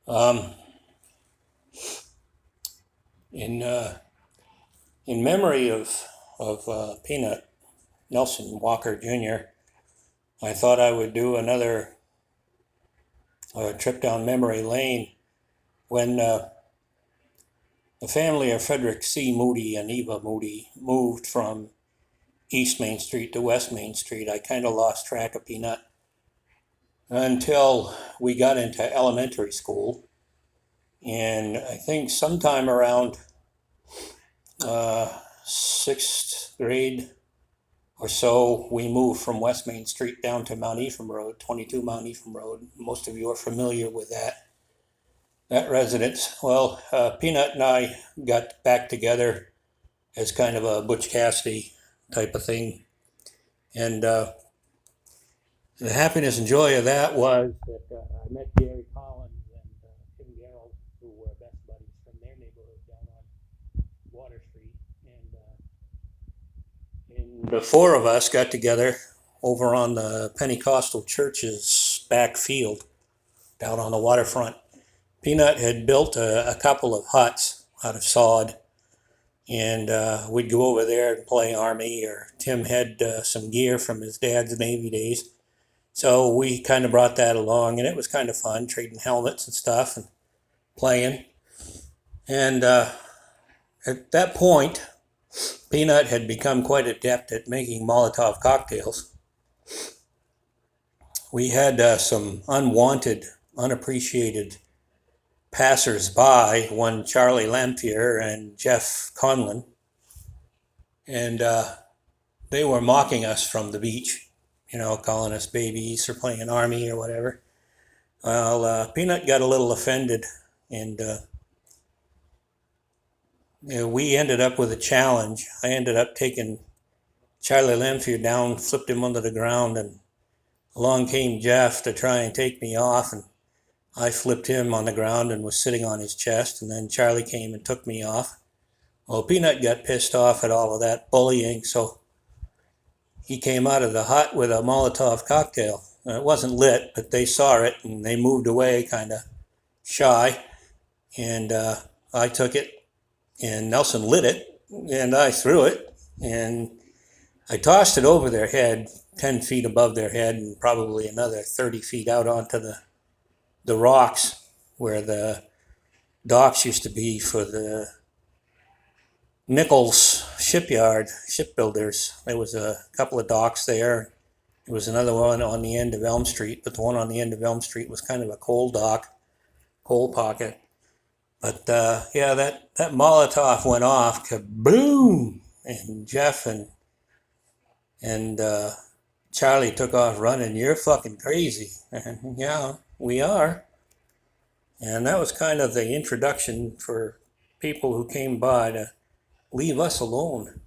Um, in in memory of Peanut Nelson Walker Jr., I thought I would do another trip down memory lane when the family of Frederick C. Moody and Eva Moody moved from East Main Street to West Main Street. I kind of lost track of Peanut until we got into elementary school. And I think sometime around sixth grade or so, we moved from West Main Street down to Mount Ephraim Road, 22 Mount Ephraim Road. Most of you are familiar with that residence. Well, Peanut and I got back together as kind of a Butch Cassidy type of thing. And the happiness and joy of that was that I met Gary Collins and Tim Gerald, who were best buddies from their neighborhood down on Water Street. And the four of us got together over on the Pentecostal church's back field down on the waterfront. Peanut had built a couple of huts out of sod, and we'd go over there and play Army, or Tim had some gear from his dad's Navy days. So we kind of brought that along, and it was kind of fun, trading helmets and stuff and playing. And at that point, Peanut had become quite adept at making Molotov cocktails. We had some unwanted, unappreciated passers-by, one Charlie Lamphere and Jeff Conlon, and they were mocking us from the beach, calling us babies or playing Army or whatever. Well, Peanut got a little offended, and we ended up with a challenge. I ended up taking Charlie Lamphere down, flipped him onto the ground, and along came Jeff to try and take me off, and I flipped him on the ground and was sitting on his chest, and then Charlie came and took me off. Well, Peanut got pissed off at all of that bullying, so he came out of the hut with a Molotov cocktail. It wasn't lit, but they saw it, and they moved away kind of shy, and I took it, and Nelson lit it, and I threw it, and I tossed it over their head, 10 feet above their head, and probably another 30 feet out onto the rocks where the docks used to be for the Nichols shipbuilders. There was a couple of docks there. There was another one on the end of Elm Street, but the one on the end of Elm Street was kind of a coal dock, coal pocket. But yeah, that Molotov went off, kaboom! And Jeff and Charlie took off running. You're fucking crazy. And yeah, we are. And that was kind of the introduction for people who came by to leave us alone.